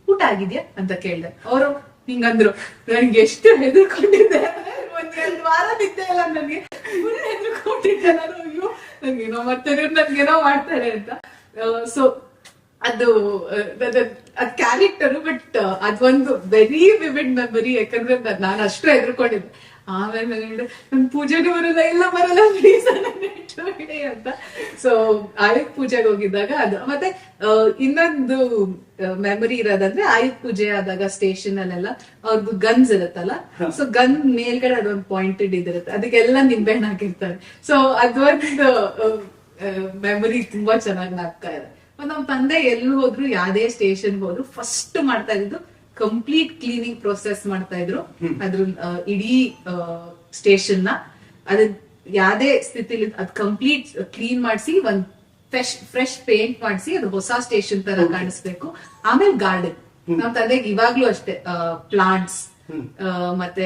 ಊಟ ಆಗಿದ್ಯಾ ಅಂತ ಕೇಳ್ದೆ. ಅವರು ಹಿಂಗಂದ್ರು. ನನ್ಗೆ ಎಷ್ಟು ಹೆದರ್ಕೊಂಡಿದ್ದೆ, ಒಂದ್ ವಾರ ನಿದ್ದೆ ಇಲ್ಲ ನನ್ಗೆ, ಫುಲ್ ಹೆದರ್ಕೊಂಡಿದ್ದೆ ನಾನು. ಅಯ್ಯೋ ನನ್ಗೇನೋ ಮಾಡ್ತಾರೆ, ನನ್ಗೇನೋ ಮಾಡ್ತಾರೆ ಅಂತ. ಸೊ ಅದು ಕ್ಯಾರೆಕ್ಟರ್, ಬಟ್ ಅದೊಂದು ವೆರಿ ವಿವಿಡ್ ಮೆಮೊರಿ, ಯಾಕಂದ್ರೆ ನಾನು ಅಷ್ಟು ಹೆದರ್ಕೊಂಡಿದ್ದೆ. ಆಮೇಲೆ ನನ್ ಪೂಜೆಗೆ ಬರೋದ, ಇಲ್ಲ ಬರಲ್ಲ ಪ್ಲೀಸ್ ಬಿಡಿ ಅಂತ. ಸೊ ಆಯುಧ ಪೂಜೆಗೆ ಹೋಗಿದ್ದಾಗ ಅದು. ಮತ್ತೆ ಇನ್ನೊಂದು ಮೆಮೊರಿ ಇರೋದಂದ್ರೆ ಆಯುಧ ಪೂಜೆ ಆದಾಗ ಸ್ಟೇಷನ್ ಅಲ್ಲೆಲ್ಲ ಅವ್ರದ್ದು ಗನ್ಸ್ ಇರುತ್ತಲ್ಲ. ಸೊ ಗನ್ ಮೇಲ್ಗಡೆ ಅದೊಂದು ಪಾಯಿಂಟೆಡ್ ಇದಿರುತ್ತೆ, ಅದಕ್ಕೆಲ್ಲ ನಿಂಬೆಹಣ್ಣು ಹಾಕಿರ್ತಾರೆ. ಸೊ ಅದೊಂದು ಮೆಮೊರಿ ತುಂಬಾ ಚೆನ್ನಾಗಿ ಆಗ್ತಾ ಇದೆ. ನಮ್ ತಂದೆ ಎಲ್ಲಿ ಹೋದ್ರು, ಯಾವ್ದೇ ಸ್ಟೇಷನ್ ಹೋದ್ರು ಫಸ್ಟ್ ಮಾಡ್ತಾ ಇದ್ದು ಕಂಪ್ಲೀಟ್ ಕ್ಲೀನಿಂಗ್ ಪ್ರೊಸೆಸ್ ಮಾಡ್ತಾ ಇದ್ರು. ಅದ್ರ ಇಡೀ ಸ್ಟೇಷನ್ ನ ಅದ್ ಯಾವ್ದೇ ಸ್ಥಿತಿಲಿ ಅದ್ ಕಂಪ್ಲೀಟ್ ಕ್ಲೀನ್ ಮಾಡಿಸಿ, ಒಂದ್ ಫ್ರೆಶ್ ಪೇಂಟ್ ಮಾಡಿಸಿ, ಅದು ಹೊಸ ಸ್ಟೇಷನ್ ತರ ಕಾಣಿಸ್ಬೇಕು. ಆಮೇಲೆ ಗಾರ್ಡನ್, ನಮ್ ತಂದೆಗೆ ಇವಾಗ್ಲೂ ಅಷ್ಟೇ ಪ್ಲಾಂಟ್ಸ್, ಮತ್ತೆ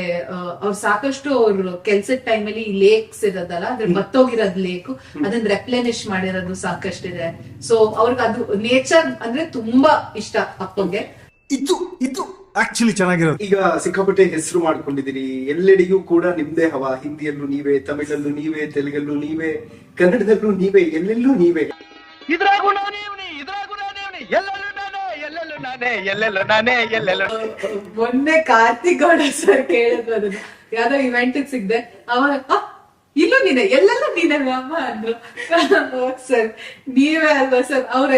ಅವ್ರು ಸಾಕಷ್ಟು ಅವ್ರ ಕೆಲ್ಸದ ಟೈಮಲ್ಲಿ ಲೇಕ್ಸ್ ಇರೋದಲ್ಲ, ಅಂದ್ರೆ ಬತ್ತೋಗಿರೋದ್ ಲೇಕ್, ಅದನ್ನ ರೆಪ್ಲೆನಿಶ್ ಮಾಡಿರೋದು ಸಾಕಷ್ಟಿದೆ. ಸೊ ಅವ್ರಿಗೆ ಅದು ನೇಚರ್ ಅಂದ್ರೆ ತುಂಬಾ ಇಷ್ಟ ಅಪ್ಪಗೆ.
ಇದು ಆಕ್ಚುಲಿ ಚೆನ್ನಾಗಿರೋದು.
ಈಗ ಸಿಕ್ಕಾಪಟ್ಟೆ ಹೆಸರು ಮಾಡ್ಕೊಂಡಿದ್ದೀರಿ, ಎಲ್ಲೆಡೆಗೂ ಕೂಡ ನಿಮ್ದೇ ಹವಾ. ಹಿಂದಿಯಲ್ಲೂ ನೀವೇ, ತಮಿಳಲ್ಲೂ ನೀವೇ, ತೆಲುಗಲ್ಲೂ ನೀವೇ, ಕನ್ನಡದಲ್ಲೂ ನೀವೇ, ಎಲ್ಲೆಲ್ಲೂ ನೀವೇ.
ಮೊನ್ನೆ ಕಾರ್ತಿಕ್ ಗೌಡ ಸರ್ ಕೇಳಿದ್ರು ಅದನ್ನ, ಯಾವ್ದೋ ಇವೆಂಟ್ ಸಿಗ್ದೆ, ಅವಾಗ ಇಲ್ಲೂ ನೀನೆ, ಎಲ್ಲೆಲ್ಲೂ ನೀನೆ ಅಮ್ಮ ಅಂದ್ರು. ಸರ್ ನೀವೇ ಅಲ್ವಾ ಸರ್? ಅವ್ರೆ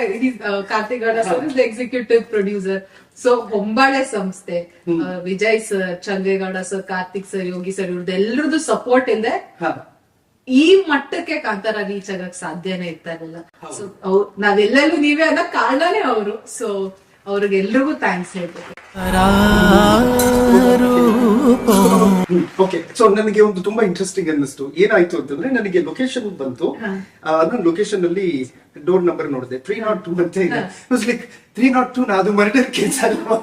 Karthik Gowda sir is executive producer. So Hombale ಸಂಸ್ಥೆ, Vijay sir, Chandregowda sir, Karthik sir, Yogi sir, ಇವ್ರದ್ದು ಎಲ್ರದ್ದು ಸಪೋರ್ಟ್ ಇಲ್ಲದೆ ಈ ಮಟ್ಟಕ್ಕೆ ಕಾಂತಾರ ರೀಚ್ ಆಗಕ್ ಸಾಧ್ಯನೇ ಇರ್ತಾ ಇರಲಿಲ್ಲ. ಸೊ ನಾವೆಲ್ಲರೂ ನೀವೇ ಅನ್ನೋ ಕಾರಣನೇ ಅವರು. ಸೊ ಅವ್ರಿಗೆ ಎಲ್ರಿಗೂ ಥ್ಯಾಂಕ್ಸ್ ಹೇಳ್ಬೇಕು.
ಓಕೆ, ಸೊ ನನಗೆ ಒಂದು ತುಂಬಾ ಇಂಟ್ರೆಸ್ಟಿಂಗ್ ಅನ್ನಿಸ್ತು. ಏನಾಯ್ತು ಅಂತಂದ್ರೆ, ನನಗೆ ಲೊಕೇಶನ್ ಬಂತು. ನಾನು ಲೊಕೇಶನ್ ಅಲ್ಲಿ ಡೋರ್ ನಂಬರ್ ನೋಡಿದೆ, 302 ಅಂತ ಇದೆ. ಲೈಕ್ 302 ಅದು ಮರ್ಡರ್ ಕೇಸ್ ಅಲ್ವಾ?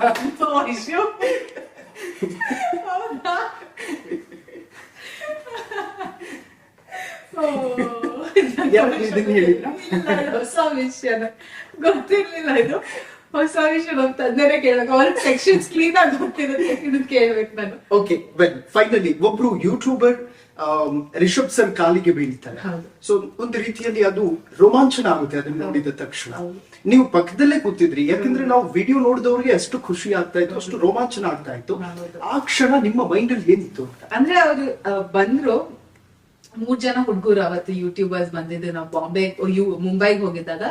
ಹೊಸ ವಿಷಯ ಗೊತ್ತಿರ್ಲಿಲ್ಲ, ಇದು ಹೊಸ ವಿಷಯ. ನಮ್ ತಂದೆನೇ ಕೇಳಕ್, ಅವ್ರ ಸೆಕ್ಷನ್ಸ್ ಕ್ಲೀನ್ ಆಗಿ ಗೊತ್ತಿರುತ್ತೆ, ಇದನ್ನ ಕೇಳ್ಬೇಕು ನಾನು.
ಓಕೆ, ವೆಲ್ ಫೈನಲಿ ಒಬ್ರು ಯೂಟ್ಯೂಬರ್ ರಿಷಬ್ ಸರ್ ಕಾಲಿಗೆ ಬೀಳ್ತಾರೆ. ಸೊ ಒಂದು ರೀತಿಯಲ್ಲಿ ಅದು ರೋಮಾಂಚನ ಆಗುತ್ತೆ ಅದನ್ನ ನೋಡಿದ ತಕ್ಷಣ. ನೀವು ಪಕ್ಕದಲ್ಲೇ ಕೂತಿದ್ರಿ, ಯಾಕಂದ್ರೆ ನಾವು ವಿಡಿಯೋ ನೋಡಿದವ್ರಿಗೆ ಅಷ್ಟು ಖುಷಿ ಆಗ್ತಾ ಇತ್ತು, ಅಷ್ಟು ರೋಮಾಂಚನ ಆಗ್ತಾ ಇತ್ತು. ಆ ಕ್ಷಣ ನಿಮ್ಮ ಮೈಂಡ್ ಅಲ್ಲಿ ಏನಿತ್ತು ಅಂತ?
ಅಂದ್ರೆ ಅವ್ರು ಬಂದ್ರು, 3 ಜನ ಹುಡುಗರು ಅವತ್ತು ಯೂಟ್ಯೂಬರ್ಸ್ ಬಂದಿದ್ದು. ನಾವು ಮುಂಬೈಗೆ ಹೋಗಿದ್ದಾಗ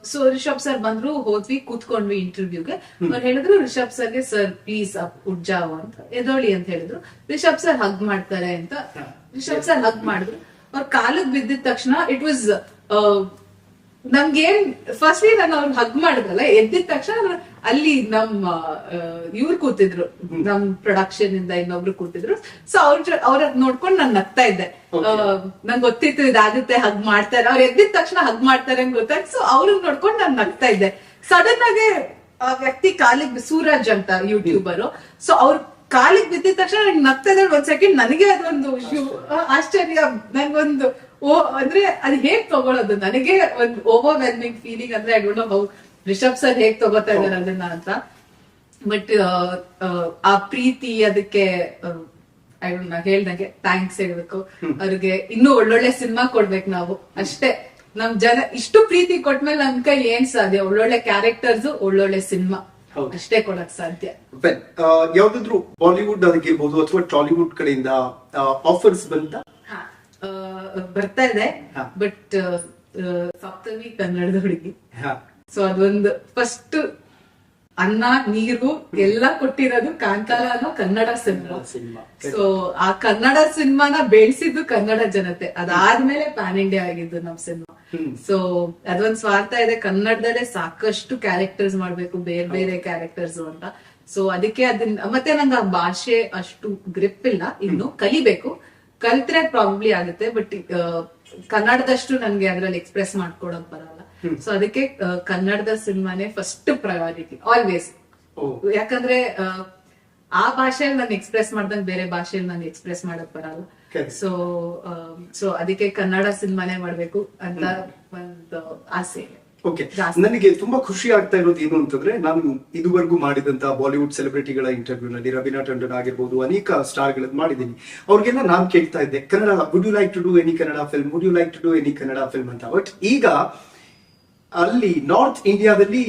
ಸೊ ರಿಷಬ್ ಸರ್ ಬಂದ್ರು, ಹೋದ್ವಿ, ಕೂತ್ಕೊಂಡ್ವಿ ಇಂಟರ್ವ್ಯೂಗೆ. ಅವ್ರು ಹೇಳಿದ್ರು ರಿಷಬ್ ಸರ್ಗೆ, ಸರ್ ಪ್ಲೀಸ್ ಉಜ್ಜಾವ ಅಂತ, ಎದೋಳಿ ಅಂತ ಹೇಳಿದ್ರು. ರಿಷಬ್ ಸರ್ ಹಗ್ ಮಾಡ್ತಾರೆ ಅಂತ ರಿಷಬ್ ಸರ್ ಹಗ್ ಮಾಡಿದ್ರು. ಅವ್ರ ಕಾಲಕ್ ಬಿದ್ದಿದ ತಕ್ಷಣ ಇಟ್ ವಾಸ್ ನಮ್ಗೇನ್ ಫಸ್ಟ್ಲಿ ನಾನು ಅವ್ರು ಹಗ್ ಮಾಡಿದ್ರಲ್ಲ, ಎದ್ದಿದ ತಕ್ಷಣ ಅಲ್ಲಿ ನಮ್ಮ ಇವ್ರು ಕೂತಿದ್ರು, ನಮ್ ಪ್ರೊಡಕ್ಷನ್ ಇಂದ ಇನ್ನೊಬ್ರು ಕೂತಿದ್ರು. ಸೊ ಅವ್ರ ನೋಡ್ಕೊಂಡು ನಾನ್ ನಗ್ತಾ ಇದ್ದೆ. ನಂಗೆ ಗೊತ್ತಿತ್ತು ಇದಾಗುತ್ತೆ, ಹಗ್ ಮಾಡ್ತಾರೆ, ಅವ್ರು ಎದ್ದಿದ ತಕ್ಷಣ ಹಗ್ ಮಾಡ್ತಾರೆ ಅಂತ ಗೊತ್ತಾಯ್ತು. ಸೊ ಅವ್ರನ್ನ ನೋಡ್ಕೊಂಡು ನಾನ್ ನಗ್ತಾ ಇದ್ದೆ. ಸಡನ್ ಆಗಿ ಆ ವ್ಯಕ್ತಿ ಕಾಲಿಗೆ, ಸೂರಜ್ ಅಂತ ಯೂಟ್ಯೂಬರು, ಸೊ ಅವ್ರ ಕಾಲಿಗೆ ಬಿದ್ದಿದ ತಕ್ಷಣ ನಂಗೆ ನಗ್ತಾ ಇದ್ರೆ ಒಂದ್ ಸೆಕೆಂಡ್ ನನಗೆ ಅದೊಂದು ಆಶ್ಚರ್ಯ, ನಂಗೊಂದು ಅಂದ್ರೆ ಅದ್ ಹೇಗ್ ತಗೊಳೋದು, ನನಗೆ ಒಂದು ಓವರ್ವೆಲ್ಮಿಂಗ್ ಫೀಲಿಂಗ್. ಅಂದ್ರೆ I don't know how Rishab sir ಹೇಗ್ ತಗೋತಾ ಇದಾರೆ ಅದನ್ನ ಅಂತ. ಬಟ್ ಆ ಪ್ರೀತಿ ಅದಕ್ಕೆ ಹೇಳ್ದಂಗೆ ಥ್ಯಾಂಕ್ಸ್ ಹೇಳ್ಬೇಕು ಅವ್ರಿಗೆ. ಇನ್ನೂ ಒಳ್ಳೊಳ್ಳೆ ಸಿನಿಮಾ ಕೊಡ್ಬೇಕು ನಾವು, ಅಷ್ಟೇ. ನಮ್ ಜನ ಇಷ್ಟು ಪ್ರೀತಿ ಕೊಟ್ಮೇಲೆ ನಮ್ ಕೈ ಏನ್ ಸಾಧ್ಯ? ಒಳ್ಳೊಳ್ಳೆ ಕ್ಯಾರೆಕ್ಟರ್ಸ್, ಒಳ್ಳೊಳ್ಳೆ ಸಿನಿಮಾ ಅಷ್ಟೇ ಕೊಡಕ್ ಸಾಧ್ಯ.
ಯಾವ್ದಾದ್ರು ಬಾಲಿವುಡ್ ಆಗಿರ್ಬೋದು ಅಥವಾ ಟಾಲಿವುಡ್ ಕಡೆಯಿಂದ ಆಫರ್ಸ್ ಬಂತ?
ಬರ್ತಾ ಇದೆ, ಬಟ್ ಸಪ್ತಮಿ ಕನ್ನಡದ ಹುಡುಗಿ. ಸೊ ಅದೊಂದು ಫಸ್ಟ್ ಅನ್ನ ನೀರು ಎಲ್ಲ ಕೊಟ್ಟಿರೋದು ಕಾಂತಾರ ಅನ್ನೋ ಕನ್ನಡ ಸಿನಿಮಾ. ಸೊ ಆ ಕನ್ನಡ ಸಿನಿಮಾನ ಬೆಳೆಸಿದ್ದು ಕನ್ನಡ ಜನತೆ. ಅದಾದ್ಮೇಲೆ ಪ್ಯಾನ್ ಇಂಡಿಯಾ ಆಗಿದ್ದು ನಮ್ ಸಿನಿಮಾ. ಸೊ ಅದೊಂದ್ ಸ್ವಾರ್ಥ ಇದೆ, ಕನ್ನಡದಲ್ಲೇ ಸಾಕಷ್ಟು ಕ್ಯಾರೆಕ್ಟರ್ಸ್ ಮಾಡ್ಬೇಕು, ಬೇರೆ ಬೇರೆ ಕ್ಯಾರೆಕ್ಟರ್ಸ್ ಅಂತ. ಸೊ ಅದಕ್ಕೆ ಅದನ್ನ, ಮತ್ತೆ ನಂಗೆ ಆ ಭಾಷೆ ಅಷ್ಟು ಗ್ರಿಪ್ ಇಲ್ಲ, ಇನ್ನು ಕಲಿಬೇಕು. ಕಲ್ತ್ರೆ ಪ್ರಾಬ್ಲಿ ಆಗುತ್ತೆ, ಬಟ್ ಕನ್ನಡದಷ್ಟು ನನ್ಗೆ ಅದ್ರಲ್ಲಿ ಎಕ್ಸ್ಪ್ರೆಸ್ ಮಾಡ್ಕೊಳಕ್ ಬರಲ್ಲ. ಸೊ ಅದಕ್ಕೆ ಕನ್ನಡದ ಸಿನಿಮಾನೇ ಫಸ್ಟ್ ಪ್ರಯಾರಿಟಿ ಆಲ್ವೇಸ್. ಯಾಕಂದ್ರೆ ಆ ಭಾಷೆಯಲ್ಲಿ ನಾನು ಎಕ್ಸ್ಪ್ರೆಸ್ ಮಾಡ್ದಂಗೆ ಬೇರೆ ಭಾಷೆಯಲ್ಲಿ ನಾನು ಎಕ್ಸ್ಪ್ರೆಸ್ ಮಾಡಕ್ ಬರಲ್ಲ. ಸೊ ಅದಕ್ಕೆ ಕನ್ನಡ ಸಿನಿಮಾನೇ ಮಾಡ್ಬೇಕು ಅಂತ ಒಂದು ಆಸೆ.
ಓಕೆ, ನನಗೆ ತುಂಬಾ ಖುಷಿ ಆಗ್ತಾ ಇರೋದು ಏನು ಅಂತಂದ್ರೆ, ನಾನು ಇದುವರೆಗೂ ಮಾಡಿದಂತ ಬಾಲಿವುಡ್ ಸೆಲೆಬ್ರಿಟಿಗಳ ಇಂಟರ್ವ್ಯೂ ನಲ್ಲಿ ರವೀನಾ ಟಂಡನ್ ಆಗಿರ್ಬೋದು, ಅನೇಕ ಸ್ಟಾರ್ ಗಳನ್ನ ಮಾಡಿದ್ದೀನಿ. ಅವ್ರಿಗೆಲ್ಲ ನಾನ್ ಕೇಳ್ತಾ ಇದ್ದೆ, Kannada would you like to do any Kannada film, would you like to do any Kannada film ಅಂತ. ಬಟ್ ಈಗ ಅಲ್ಲಿ ನಾರ್ತ್ ಇಂಡಿಯಾದಲ್ಲಿ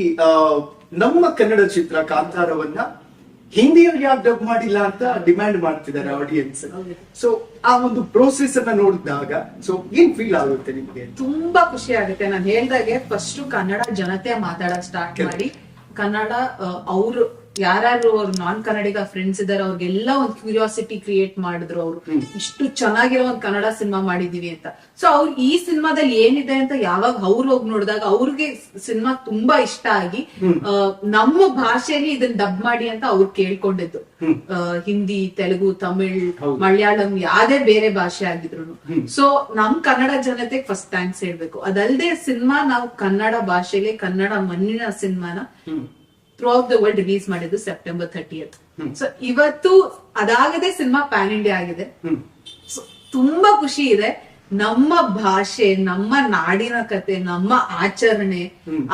ನಮ್ಮ ಕನ್ನಡ ಚಿತ್ರ ಕಾಂತಾರವನ್ನ ಹಿಂದಿಯಲ್ಲಿ ಯಾಕೆ ಡಬ್ ಮಾಡಿಲ್ಲ ಅಂತ ಡಿಮ್ಯಾಂಡ್ ಮಾಡ್ತಿದ್ದಾರೆ ಆಡಿಯನ್ಸ್. ಸೊ ಆ ಒಂದು ಪ್ರೋಸೆಸ್ ಅನ್ನ ನೋಡಿದಾಗ ಸೊ ಏನ್ ಫೀಲ್ ಆಗುತ್ತೆ ನಿಮ್ಗೆ?
ತುಂಬಾ ಖುಷಿ ಆಗುತ್ತೆ. ನಾನು ಹೇಳ್ದಾಗೆ ಫಸ್ಟ್ ಕನ್ನಡ ಜನತೆ ಮಾತಾಡಕ್ ಸ್ಟಾರ್ಟ್ ಮಾಡಿ, ಕನ್ನಡ ಅವ್ರು ಯಾರು ಅವ್ರ ನಾನ್ ಕನ್ನಡಿಗ ಫ್ರೆಂಡ್ಸ್ ಇದಾರೆ ಅವ್ರಿಗೆಲ್ಲ ಒಂದ್ ಕ್ಯೂರಿಯಾಸಿಟಿ ಕ್ರಿಯೇಟ್ ಮಾಡಿದ್ರು. ಅವ್ರು ಇಷ್ಟು ಚೆನ್ನಾಗಿರೋ ಒಂದ್ ಕನ್ನಡ ಸಿನಿಮಾ ಮಾಡಿದೀವಿ ಅಂತ. ಸೊ ಅವ್ರು ಈ ಸಿನಿಮಾದಲ್ಲಿ ಏನಿದೆ ಅಂತ ಯಾವಾಗ ಅವ್ರು ಹೋಗಿ ನೋಡಿದಾಗ ಅವ್ರಿಗೆ ಸಿನಿಮಾ ತುಂಬಾ ಇಷ್ಟ ಆಗಿ ನಮ್ಮ ಭಾಷೆಯಲ್ಲಿ ಇದನ್ನ ಡಬ್ ಮಾಡಿ ಅಂತ ಅವ್ರು ಕೇಳ್ಕೊಂಡಿದ್ದು. ಹಿಂದಿ, ತೆಲುಗು, ತಮಿಳ್, ಮಲಯಾಳಂ, ಯಾವ್ದೇ ಬೇರೆ ಭಾಷೆ ಆಗಿದ್ರು. ಸೊ ನಮ್ ಕನ್ನಡ ಜನತೆಗೆ ಫಸ್ಟ್ ಥ್ಯಾಂಕ್ಸ್ ಹೇಳ್ಬೇಕು. ಅದಲ್ಲದೆ ಸಿನಿಮಾ ನಾವು ಕನ್ನಡ ಭಾಷೆಗೆ, ಕನ್ನಡ ಮಣ್ಣಿನ ಸಿನಿಮಾನ ಥ್ರೂಔಟ್ ದ ವರ್ಲ್ಡ್ ರಿಲೀಸ್ ಮಾಡಿದ್ದು ಸೆಪ್ಟೆಂಬರ್ 30th. ಸೊ ಇವತ್ತು ಅದಾಗದೆ ಸಿನಿಮಾ ಪ್ಯಾನ್ ಇಂಡಿಯಾ ಆಗಿದೆ. ಸೊ ತುಂಬಾ ಖುಷಿ ಇದೆ. ನಮ್ಮ ಭಾಷೆ, ನಮ್ಮ ನಾಡಿನ ಕತೆ, ನಮ್ಮ ಆಚರಣೆ,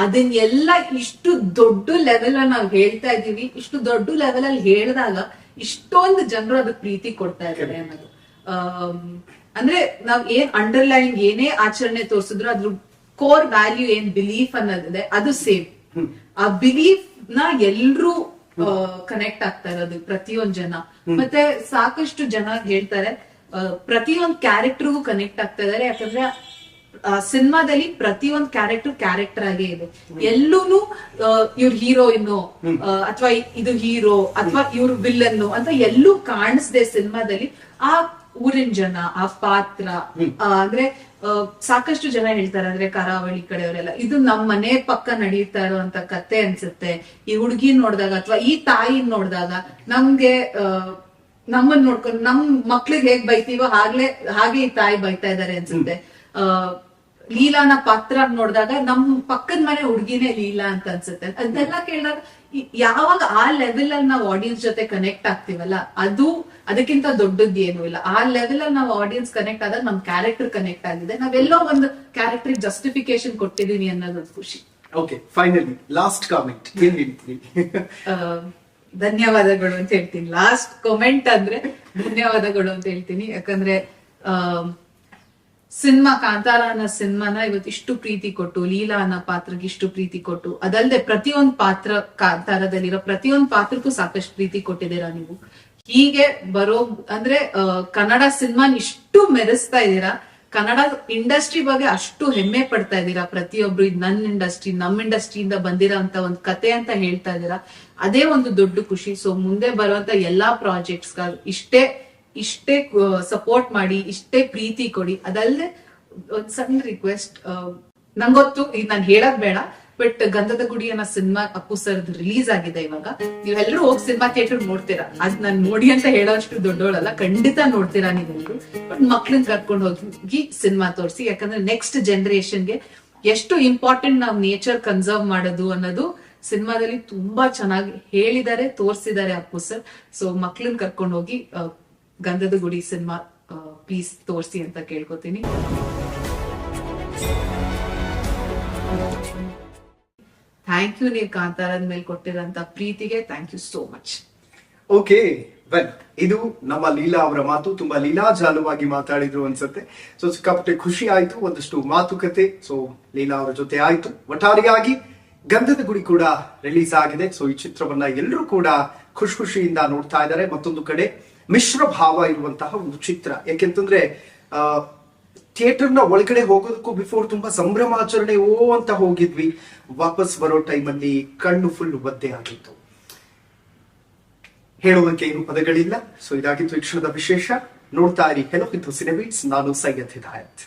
ಅದನ್ನೆಲ್ಲ ಇಷ್ಟು ದೊಡ್ಡ ಲೆವೆಲ್ ಅಲ್ಲಿ ನಾವು ಹೇಳ್ತಾ ಇದೀವಿ. ಇಷ್ಟು ದೊಡ್ಡ ಲೆವೆಲ್ ಅಲ್ಲಿ ಹೇಳಿದಾಗ ಇಷ್ಟೊಂದು ಜನರು ಅದಕ್ಕೆ ಪ್ರೀತಿ ಕೊಡ್ತಾ ಇದ್ದಾರೆ ಅನ್ನೋದು. ಅಂದ್ರೆ ನಾವ್ ಏನ್ ಅಂಡರ್ಲೈನ್ ಏನೇ ಆಚರಣೆ ತೋರಿಸಿದ್ರು ಅದ್ರ ಕೋರ್ ವ್ಯಾಲ್ಯೂ ಏನ್ ಬಿಲೀಫ್ ಅನ್ನೋದಿದೆ ಅದು ಸೇಮ್. ಆ ಬಿಲೀಫ್ ನ ಎಲ್ರು ಕನೆಕ್ಟ್ ಆಗ್ತಾ ಇರೋದು, ಪ್ರತಿಯೊಂದ್ ಜನ. ಮತ್ತೆ ಸಾಕಷ್ಟು ಜನ ಹೇಳ್ತಾರೆ ಪ್ರತಿಯೊಂದ್ ಕ್ಯಾರೆಕ್ಟರ್ಗೂ ಕನೆಕ್ಟ್ ಆಗ್ತಾ ಇದಾರೆ. ಯಾಕಂದ್ರೆ ಸಿನಿಮಾದಲ್ಲಿ ಪ್ರತಿಯೊಂದ್ ಕ್ಯಾರೆಕ್ಟರ್ ಆಗೇ ಇದೆ. ಎಲ್ಲೂನು ಇವ್ರ ಹೀರೋಯಿನ್ ಅಥವಾ ಇದು ಹೀರೋ ಅಥವಾ ಇವ್ರ ವಿಲ್ಲನ್ ಅಂತ ಎಲ್ಲೂ ಕಾಣಿಸ್ದೆ ಸಿನಿಮಾದಲ್ಲಿ. ಆ ಊರಿನ ಜನ, ಆ ಪಾತ್ರ, ಅಂದ್ರೆ ಸಾಕಷ್ಟು ಜನ ಹೇಳ್ತಾರೆ, ಅಂದ್ರೆ ಕರಾವಳಿ ಕಡೆಯವರೆಲ್ಲ ಇದು ನಮ್ ಮನೆ ಪಕ್ಕ ನಡೀತಾ ಇರುವಂತ ಕತೆ ಅನ್ಸುತ್ತೆ. ಈ ಹುಡ್ಗಿನ್ ನೋಡಿದಾಗ ಅಥವಾ ಈ ತಾಯಿನ್ ನೋಡಿದಾಗ ನಮ್ಗೆ ನಮ್ಮನ್ ನೋಡ್ಕೊಂಡು ನಮ್ ಮಕ್ಳಿಗೆ ಹೇಗ್ ಬೈತೀವೋ ಹಾಗೆ ಈ ತಾಯಿ ಬೈತಾ ಇದಾರೆ ಅನ್ಸುತ್ತೆ. ಲೀಲಾನ ಪಾತ್ರ ನೋಡಿದಾಗ ನಮ್ ಪಕ್ಕದ ಮನೆ ಹುಡ್ಗಿನೇ ಲೀಲಾ ಅಂತ ಅನ್ಸುತ್ತೆ. ಅದನ್ನೆಲ್ಲ ಕೇಳಿದಾಗ ಯಾವಾಗ ಆ ಲೆವೆಲ್ ಅಲ್ಲಿ ನಾವು ಆಡಿಯನ್ಸ್ ಜೊತೆ ಕನೆಕ್ಟ್ ಆಗ್ತೀವಲ್ಲ, ಅದಕ್ಕಿಂತ ದೊಡ್ಡದ್ದು ಏನು ಇಲ್ಲ. ಆ ಲೆವೆಲ್ ಅಲ್ಲಿ ನಾವು ಆಡಿಯನ್ಸ್ ಕನೆಕ್ಟ್ ಆದಾಗ ನಮ್ ಕ್ಯಾರೆಕ್ಟರ್ ಕನೆಕ್ಟ್ ಆಗಿದೆ, ನಾವೆಲ್ಲೋ ಒಂದು ಕ್ಯಾರೆಕ್ಟರ್ ಜಸ್ಟಿಫಿಕೇಶನ್ ಕೊಟ್ಟಿದೀನಿ ಅನ್ನೋದು ಖುಷಿ.
ಓಕೆ, ಫೈನಲಿ ಲಾಸ್ಟ್ ಕಾಮೆಂಟ್ ಏನ್ ಹೇಳ್ತೀನಿ?
ಧನ್ಯವಾದಗಳು ಅಂತ ಹೇಳ್ತೀನಿ. ಲಾಸ್ಟ್ ಕಾಮೆಂಟ್ ಅಂದ್ರೆ ಧನ್ಯವಾದಗಳು ಅಂತ ಹೇಳ್ತೀನಿ. ಯಾಕಂದ್ರೆ ಸಿನಿಮಾ ಕಾಂತಾರ ಅನ್ನೋ ಸಿನಿಮಾನ ಇವತ್ತು ಇಷ್ಟು ಪ್ರೀತಿ ಕೊಟ್ಟು, ಲೀಲಾ ಅನ್ನೋ ಪಾತ್ರಕ್ಕೆ ಇಷ್ಟು ಪ್ರೀತಿ ಕೊಟ್ಟು, ಅದಲ್ಲದೆ ಪ್ರತಿಯೊಂದು ಪಾತ್ರ, ಕಾಂತಾರದಲ್ಲಿರೋ ಪ್ರತಿಯೊಂದು ಪಾತ್ರಕ್ಕೂ ಸಾಕಷ್ಟು ಪ್ರೀತಿ ಕೊಟ್ಟಿದ್ದೀರಾ ನೀವು. ಹೀಗೆ ಬರೋ ಅಂದ್ರೆ ಕನ್ನಡ ಸಿನಿಮಾನ ಇಷ್ಟು ಮೆರೆಸ್ತಾ ಇದ್ದೀರಾ, ಕನ್ನಡ ಇಂಡಸ್ಟ್ರಿ ಬಗ್ಗೆ ಅಷ್ಟು ಹೆಮ್ಮೆ ಪಡ್ತಾ ಇದ್ದೀರಾ. ಪ್ರತಿಯೊಬ್ರು ಇದು ನನ್ನ ಇಂಡಸ್ಟ್ರಿ, ನಮ್ಮ ಇಂಡಸ್ಟ್ರಿಯಿಂದ ಬಂದಿರೋ ಅಂತ ಒಂದು ಕತೆ ಅಂತ ಹೇಳ್ತಾ ಇದ್ದೀರಾ. ಅದೇ ಒಂದು ದೊಡ್ಡ ಖುಷಿ. ಸೊ ಮುಂದೆ ಬರುವಂತ ಎಲ್ಲಾ ಪ್ರಾಜೆಕ್ಟ್ಸ್ ಇಷ್ಟೇ ಸಪೋರ್ಟ್ ಮಾಡಿ, ಇಷ್ಟೇ ಪ್ರೀತಿ ಕೊಡಿ. ಅದಲ್ಲದೆ ಒಂದ್ ಸಣ್ಣ ರಿಕ್ವೆಸ್ಟ್, ನಂಗೊತ್ತು ಈಗ ನಾನು ಹೇಳಕ್ ಬೇಡ, ಬಟ್ ಗಂಧದ ಗುಡಿ ಅನ್ನೋ ಸಿನಿಮಾ ಅಪ್ಪು ಸರ್ ರಿಲೀಸ್ ಆಗಿದೆ ಇವಾಗ. ನೀವೆಲ್ಲರೂ ಹೋಗಿ ಸಿನಿಮಾ ಥಿಯೇಟರ್ ನೋಡ್ತೀರಾ, ಅದ್ ನಾನ್ ನೋಡಿ ಅಂತ ಹೇಳೋಷ್ಟು ದೊಡ್ಡೋಳಲ್ಲ, ಖಂಡಿತ ನೋಡ್ತೀರಾ ನೀವೆಲ್ಲರೂ. ಬಟ್ ಮಕ್ಳನ್ನ ಕರ್ಕೊಂಡು ಹೋಗಿ ಸಿನಿಮಾ ತೋರಿಸಿ, ಯಾಕಂದ್ರೆ ನೆಕ್ಸ್ಟ್ ಜನರೇಷನ್ಗೆ ಎಷ್ಟು ಇಂಪಾರ್ಟೆಂಟ್ ನಾವು ನೇಚರ್ ಕನ್ಸರ್ವ್ ಮಾಡೋದು ಅನ್ನೋದು ಸಿನಿಮಾದಲ್ಲಿ ತುಂಬಾ ಚೆನ್ನಾಗಿ ಹೇಳಿದ್ದಾರೆ, ತೋರಿಸಿದ್ದಾರೆ ಅಪ್ಪು ಸರ್. ಸೊ ಮಕ್ಳನ್ನ ಕರ್ಕೊಂಡು ಹೋಗಿ ಗಂಧದ ಗುಡಿ ಸಿನಿಮಾ ಪ್ಲೀಸ್ ತೋರಿಸಿ ಅಂತ ಕೇಳ್ಕೊತೀನಿ. ಥ್ಯಾಂಕ್ ಯು, ನೀವು ಕಾಂತಾರದ ಮೇಲೆ ಕೊಟ್ಟಿರೋಂತ ಪ್ರೀತಿಗೆ thank you so much.
Okay, well, ಇದು ನಮ್ಮ ಲೀಲಾ ಅವರ ಮಾತು. ತುಂಬಾ ಲೀಲಾಜಾಲವಾಗಿ ಮಾತಾಡಿದ್ರು ಅನ್ಸುತ್ತೆ. ಸೊ ಸಿಕ್ಕಾಪಟ್ಟೆ ಖುಷಿ ಆಯ್ತು, ಒಂದಷ್ಟು ಮಾತುಕತೆ ಸೊ ಲೀಲಾ ಅವರ ಜೊತೆ ಆಯ್ತು. ಒಟ್ಟಾರೆಯಾಗಿ ಗಂಧದ ಗುಡಿ ಕೂಡ ರಿಲೀಸ್ ಆಗಿದೆ. ಸೊ ಈ ಚಿತ್ರವನ್ನ ಎಲ್ಲರೂ ಕೂಡ ಖುಷಿಯಿಂದ ನೋಡ್ತಾ ಇದ್ದಾರೆ. ಮತ್ತೊಂದು ಕಡೆ ಮಿಶ್ರ ಭಾವ ಇರುವಂತಹ ಒಂದು ಚಿತ್ರ. ಯಾಕೆಂತಂದ್ರೆ ಥಿಯೇಟರ್ ನ ಒಳಗಡೆ ಹೋಗೋದಕ್ಕೂ ಬಿಫೋರ್ ತುಂಬಾ ಸಂಭ್ರಮಾಚರಣೆ ಅಂತ ಹೋಗಿದ್ವಿ. ವಾಪಸ್ ಬರೋ ಟೈಮಲ್ಲಿ ಕಣ್ಣು ಫುಲ್ ಒದ್ದೆ ಆಗಿತ್ತು. ಹೇಳುವಂತೆ ಏನು ಪದಗಳಿಲ್ಲ. ಸೊ ಇದಾಗಿತ್ತು ಈ ಕ್ಷಣದ ವಿಶೇಷ. ನೋಡ್ತಾ ಇರಿ ಹೆಲೋ ಇದು ಸಿನೆಬೀಟ್ಸ್. ನಾನು ಸೈಯದ್ ಹಿದಾಯತ್.